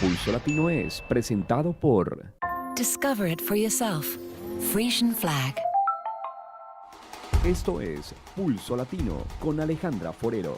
Pulso Latino es presentado por Discover it for yourself. Frisian Flag. Esto es Pulso Latino con Alejandra Forero.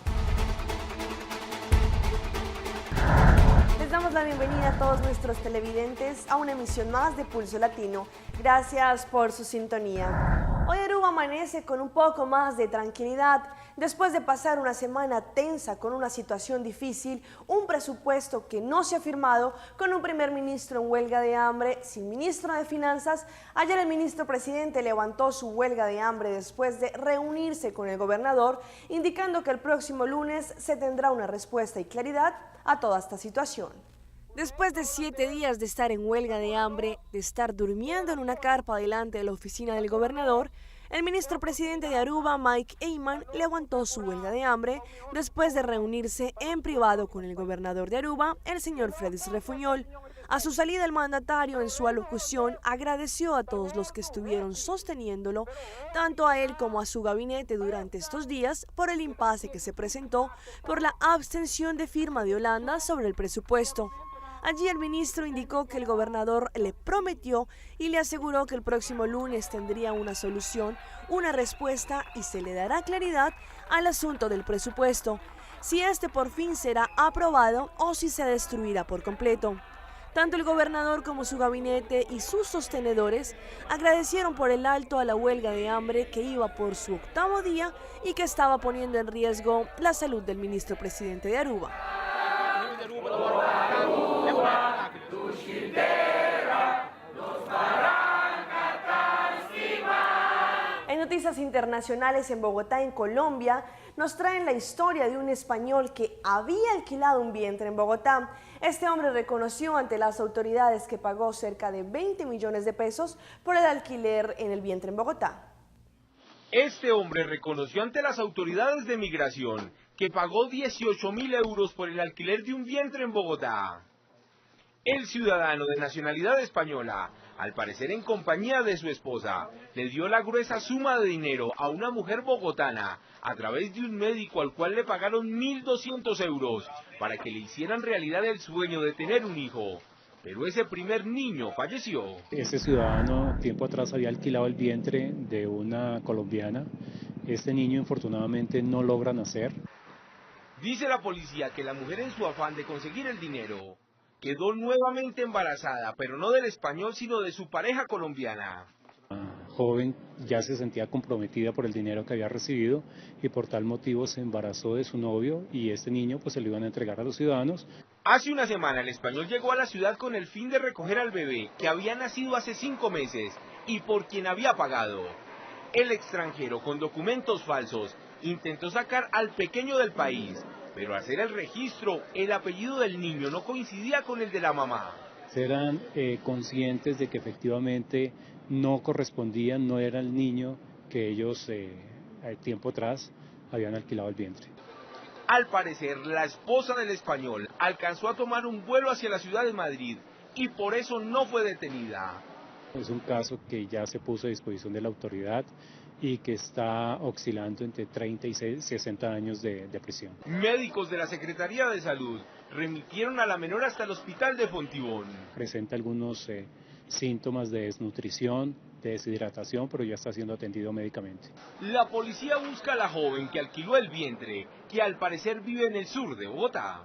Les damos la bienvenida a todos nuestros televidentes a una emisión más de Pulso Latino. Gracias por su sintonía. Hoy Aruba amanece con un poco más de tranquilidad después de pasar una semana tensa con una situación difícil, un presupuesto que no se ha firmado, con un primer ministro en huelga de hambre, sin ministro de Finanzas. Ayer el ministro presidente levantó su huelga de hambre después de reunirse con el gobernador, indicando que el próximo lunes se tendrá una respuesta y claridad a toda esta situación. Después de 7 días de estar en huelga de hambre, de estar durmiendo en una carpa delante de la oficina del gobernador, el ministro presidente de Aruba, Mike Eyman, levantó su huelga de hambre después de reunirse en privado con el gobernador de Aruba, el señor Fredis Refuñol. A su salida, el mandatario en su alocución agradeció a todos los que estuvieron sosteniéndolo, tanto a él como a su gabinete durante estos días, por el impasse que se presentó por la abstención de firma de Holanda sobre el presupuesto. Allí el ministro indicó que el gobernador le prometió y le aseguró que el próximo lunes tendría una solución, una respuesta y se le dará claridad al asunto del presupuesto, si este por fin será aprobado o si se destruirá por completo. Tanto el gobernador como su gabinete y sus sostenedores agradecieron por el alto a la huelga de hambre que iba por su 8º día y que estaba poniendo en riesgo la salud del ministro presidente de Aruba. En noticias internacionales, en Bogotá, en Colombia, nos traen la historia de un español que había alquilado un vientre en Bogotá. Este hombre reconoció ante las autoridades que pagó cerca de 20 millones de pesos por el alquiler en el vientre en Bogotá. Este hombre reconoció ante las autoridades de migración que pagó 18.000 euros por el alquiler de un vientre en Bogotá. El ciudadano de nacionalidad española, al parecer en compañía de su esposa, le dio la gruesa suma de dinero a una mujer bogotana a través de un médico al cual le pagaron 1.200 euros para que le hicieran realidad el sueño de tener un hijo. Pero ese primer niño falleció. Ese ciudadano tiempo atrás había alquilado el vientre de una colombiana. Este niño infortunadamente no logra nacer. Dice la policía que la mujer, en su afán de conseguir el dinero, quedó nuevamente embarazada, pero no del español, sino de su pareja colombiana. La joven ya se sentía comprometida por el dinero que había recibido y por tal motivo se embarazó de su novio y este niño pues se lo iban a entregar a los ciudadanos. Hace una semana el español llegó a la ciudad con el fin de recoger al bebé que había nacido hace 5 meses y por quien había pagado. El extranjero, con documentos falsos, intentó sacar al pequeño del país, pero al hacer el registro, el apellido del niño no coincidía con el de la mamá. Eran conscientes de que efectivamente no correspondían, no era el niño que ellos tiempo atrás habían alquilado el vientre. Al parecer, la esposa del español alcanzó a tomar un vuelo hacia la ciudad de Madrid y por eso no fue detenida. Es un caso que ya se puso a disposición de la autoridad y que está oscilando entre 30 y 60 años de prisión. Médicos de la Secretaría de Salud remitieron a la menor hasta el hospital de Fontibón. Presenta algunos síntomas de desnutrición, de deshidratación, pero ya está siendo atendido médicamente. La policía busca a la joven que alquiló el vientre, que al parecer vive en el sur de Bogotá.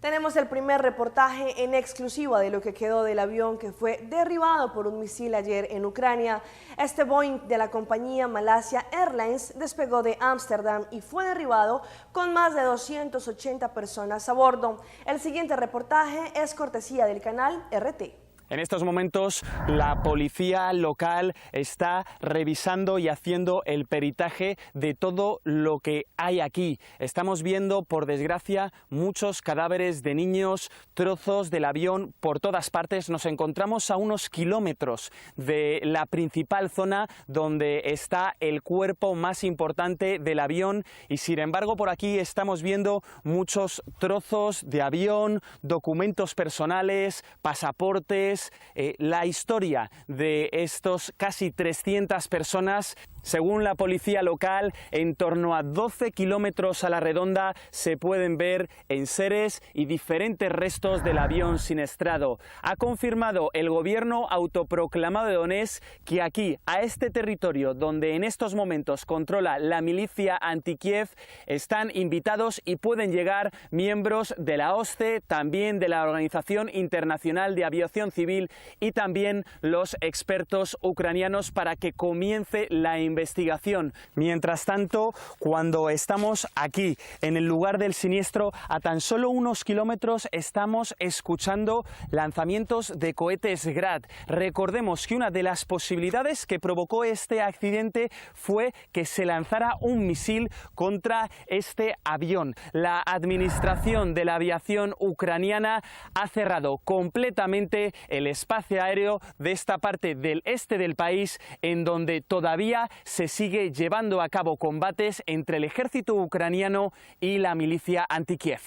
Tenemos el primer reportaje en exclusiva de lo que quedó del avión que fue derribado por un misil ayer en Ucrania. Este Boeing de la compañía Malaysia Airlines despegó de Ámsterdam y fue derribado con más de 280 personas a bordo. El siguiente reportaje es cortesía del canal RT. En estos momentos la policía local está revisando y haciendo el peritaje de todo lo que hay aquí. Estamos viendo, por desgracia, muchos cadáveres de niños, trozos del avión por todas partes. Nos encontramos a unos kilómetros de la principal zona donde está el cuerpo más importante del avión y, sin embargo, por aquí estamos viendo muchos trozos de avión, documentos personales, pasaportes, es la historia de estos casi 300 personas. Según la policía local, en torno a 12 kilómetros a la redonda se pueden ver enseres y diferentes restos del avión siniestrado. Ha confirmado el gobierno autoproclamado de Donetsk que aquí, a este territorio donde en estos momentos controla la milicia anti-Kiev, están invitados y pueden llegar miembros de la OSCE, también de la Organización Internacional de Aviación Civil y también los expertos ucranianos para que comience la investigación. Mientras tanto, cuando estamos aquí en el lugar del siniestro, a tan solo unos kilómetros estamos escuchando lanzamientos de cohetes Grad. Recordemos que una de las posibilidades que provocó este accidente fue que se lanzara un misil contra este avión. La administración de la aviación ucraniana ha cerrado completamente el espacio aéreo de esta parte del este del país, en donde todavía se sigue llevando a cabo combates entre el ejército ucraniano y la milicia anti-Kiev.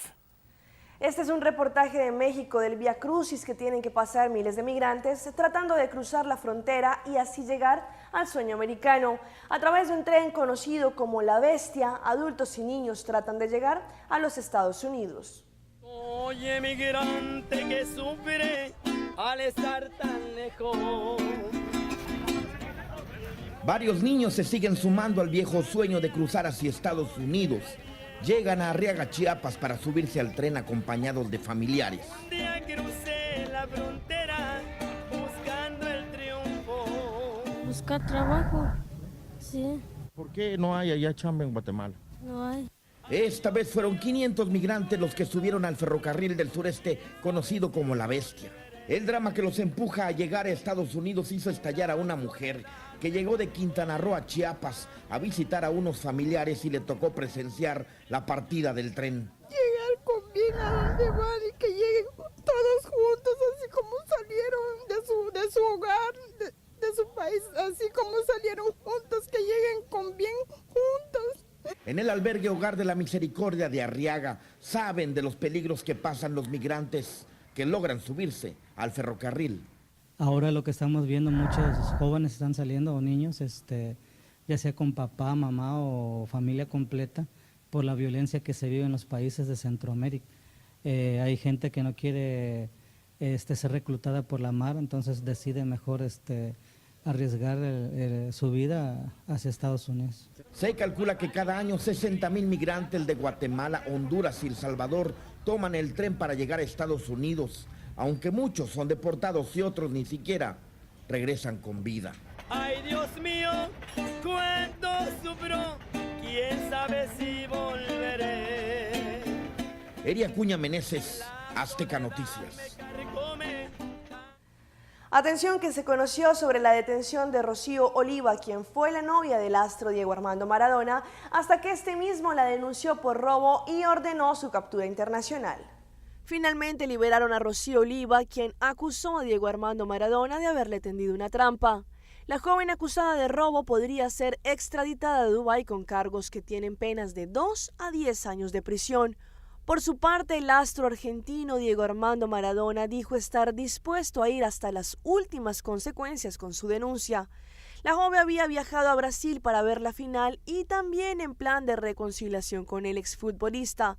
Este es un reportaje de México del Vía Crucis que tienen que pasar miles de migrantes tratando de cruzar la frontera y así llegar al sueño americano. A través de un tren conocido como La Bestia, adultos y niños tratan de llegar a los Estados Unidos. Oye, migrante que sufre al estar tan lejos. Varios niños se siguen sumando al viejo sueño de cruzar hacia Estados Unidos. Llegan a Arriaga, Chiapas, para subirse al tren acompañados de familiares. Ya crucé la frontera buscando el triunfo. Buscar trabajo, sí. ¿Por qué no hay allá chamba en Guatemala? No hay. Esta vez fueron 500 migrantes los que subieron al ferrocarril del sureste conocido como La Bestia. El drama que los empuja a llegar a Estados Unidos hizo estallar a una mujer que llegó de Quintana Roo a Chiapas a visitar a unos familiares y le tocó presenciar la partida del tren. Llegar con bien a donde van y que lleguen todos juntos, así como salieron de su hogar, de su país, así como salieron juntos, que lleguen con bien juntos. En el albergue Hogar de la Misericordia de Arriaga saben de los peligros que pasan los migrantes que logran subirse al ferrocarril. Ahora lo que estamos viendo, muchos jóvenes están saliendo, o niños, ya sea con papá, mamá o familia completa, por la violencia que se vive en los países de Centroamérica. Hay gente que no quiere ser reclutada por la mar, entonces decide mejor arriesgar su vida hacia Estados Unidos. Se calcula que cada año 60,000 migrantes de Guatemala, Honduras y El Salvador toman el tren para llegar a Estados Unidos, aunque muchos son deportados y otros ni siquiera regresan con vida. Ay, Dios mío, cuánto sufro, quién sabe si volveré. Eri Acuña Meneses, Azteca Noticias. Atención, que se conoció sobre la detención de Rocío Oliva, quien fue la novia del astro Diego Armando Maradona, hasta que este mismo la denunció por robo y ordenó su captura internacional. Finalmente liberaron a Rocío Oliva, quien acusó a Diego Armando Maradona de haberle tendido una trampa. La joven acusada de robo podría ser extraditada de Dubái con cargos que tienen penas de 2 a 10 años de prisión. Por su parte, el astro argentino Diego Armando Maradona dijo estar dispuesto a ir hasta las últimas consecuencias con su denuncia. La joven había viajado a Brasil para ver la final y también en plan de reconciliación con el exfutbolista.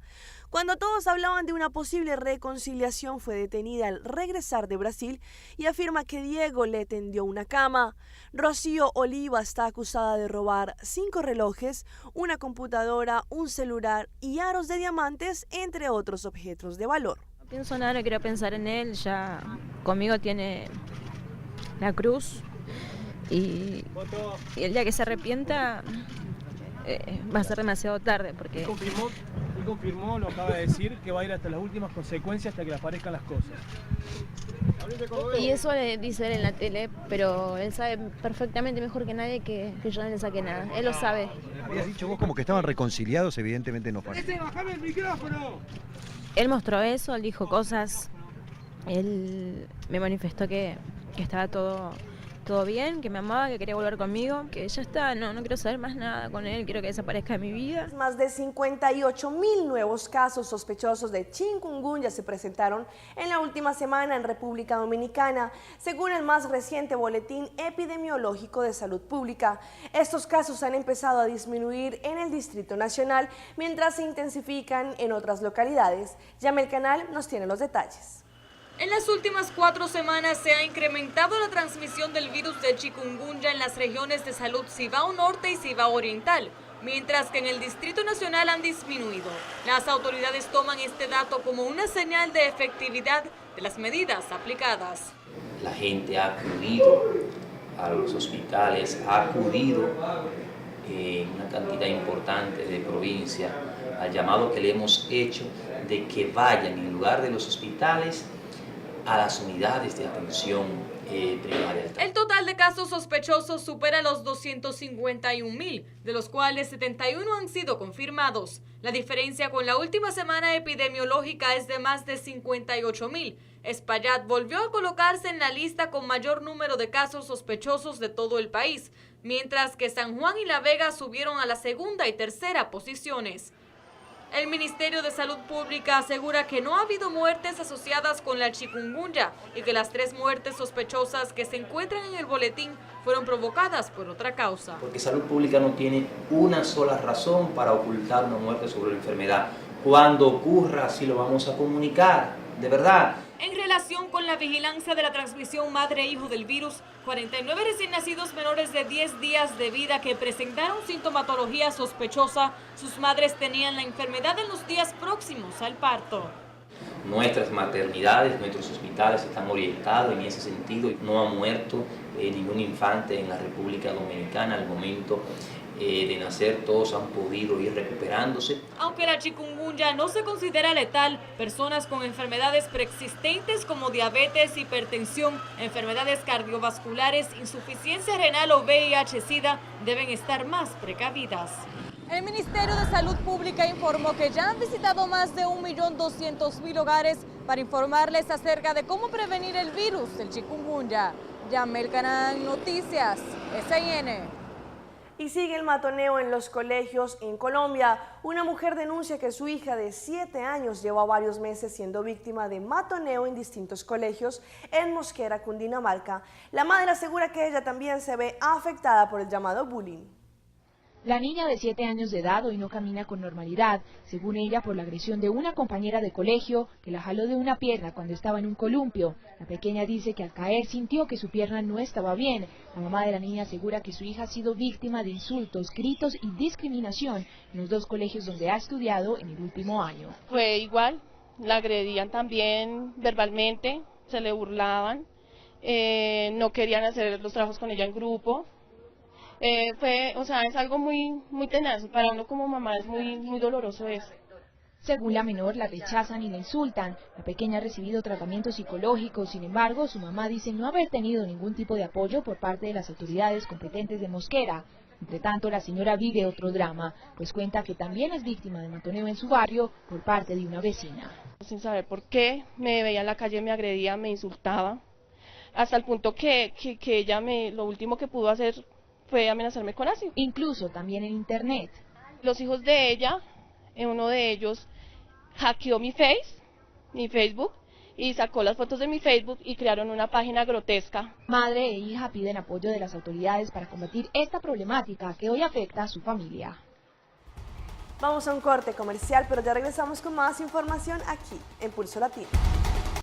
Cuando todos hablaban de una posible reconciliación, fue detenida al regresar de Brasil y afirma que Diego le tendió una cama. Rocío Oliva está acusada de robar 5 relojes, una computadora, un celular y aros de diamantes, entre otros objetos de valor. No pienso nada, no quiero pensar en él, ya conmigo tiene la cruz. Y el día que se arrepienta va a ser demasiado tarde porque... Él confirmó, lo acaba de decir, que va a ir hasta las últimas consecuencias hasta que le aparezcan las cosas. Y eso le dice él en la tele, pero él sabe perfectamente mejor que nadie que yo no le saque nada. Él lo sabe. Habías dicho vos como que estaban reconciliados, evidentemente no fue. ¡Bájame el micrófono! Él mostró eso, él dijo cosas, él me manifestó que estaba todo todo bien, que me amaba, que quería volver conmigo, que ya está, no quiero saber más nada con él, quiero que desaparezca de mi vida. Más de 58.000 nuevos casos sospechosos de chikungunya se presentaron en la última semana en República Dominicana, según el más reciente boletín epidemiológico de salud pública. Estos casos han empezado a disminuir en el Distrito Nacional, mientras se intensifican en otras localidades. Yamel Canal nos tiene los detalles. En las últimas 4 semanas se ha incrementado la transmisión del virus de chikungunya en las regiones de salud Cibao Norte y Cibao Oriental, mientras que en el Distrito Nacional han disminuido. Las autoridades toman este dato como una señal de efectividad de las medidas aplicadas. La gente ha acudido a los hospitales, ha acudido en una cantidad importante de provincias al llamado que le hemos hecho de que vayan en lugar de los hospitales a las unidades de atención primaria. El total de casos sospechosos supera los 251.000, de los cuales 71 han sido confirmados. La diferencia con la última semana epidemiológica es de más de 58.000. Espaillat volvió a colocarse en la lista con mayor número de casos sospechosos de todo el país, mientras que San Juan y La Vega subieron a la segunda y tercera posiciones. El Ministerio de Salud Pública asegura que no ha habido muertes asociadas con la chikungunya y que las 3 muertes sospechosas que se encuentran en el boletín fueron provocadas por otra causa. Porque Salud Pública no tiene una sola razón para ocultar una muerte sobre la enfermedad. Cuando ocurra, sí lo vamos a comunicar, de verdad. En relación con la vigilancia de la transmisión madre-hijo del virus, 49 recién nacidos menores de 10 días de vida que presentaron sintomatología sospechosa, sus madres tenían la enfermedad en los días próximos al parto. Nuestras maternidades, nuestros hospitales están orientados en ese sentido. No ha muerto ningún infante en la República Dominicana al momento de nacer, todos han podido ir recuperándose. Aunque la chikungunya no se considera letal, personas con enfermedades preexistentes como diabetes, hipertensión, enfermedades cardiovasculares, insuficiencia renal o VIH-Sida deben estar más precavidas. El Ministerio de Salud Pública informó que ya han visitado más de 1.200.000 hogares para informarles acerca de cómo prevenir el virus del chikungunya. Yamel Canal, Noticias, SIN. Y sigue el matoneo en los colegios en Colombia. Una mujer denuncia que su hija de 7 años lleva varios meses siendo víctima de matoneo en distintos colegios en Mosquera, Cundinamarca. La madre asegura que ella también se ve afectada por el llamado bullying. La niña de 7 años de edad hoy no camina con normalidad, según ella por la agresión de una compañera de colegio que la jaló de una pierna cuando estaba en un columpio. La pequeña dice que al caer sintió que su pierna no estaba bien. La mamá de la niña asegura que su hija ha sido víctima de insultos, gritos y discriminación en los 2 colegios donde ha estudiado en el último año. Fue igual, la agredían también verbalmente, se le burlaban, no querían hacer los trabajos con ella en grupo. Es algo muy tenaz, para uno como mamá es muy doloroso eso. Según la menor, la rechazan y la insultan. La pequeña ha recibido tratamiento psicológico, sin embargo, su mamá dice no haber tenido ningún tipo de apoyo por parte de las autoridades competentes de Mosquera. Entre tanto, la señora vive otro drama, pues cuenta que también es víctima de matoneo en su barrio por parte de una vecina. Sin saber por qué, me veía en la calle, me agredía, me insultaba, hasta el punto que ella lo último que pudo hacer fue amenazarme con ácido. Incluso también en internet. Los hijos de ella, uno de ellos hackeó mi Facebook, y sacó las fotos de mi Facebook y crearon una página grotesca. Madre e hija piden apoyo de las autoridades para combatir esta problemática que hoy afecta a su familia. Vamos a un corte comercial, pero ya regresamos con más información aquí en Pulso Latino.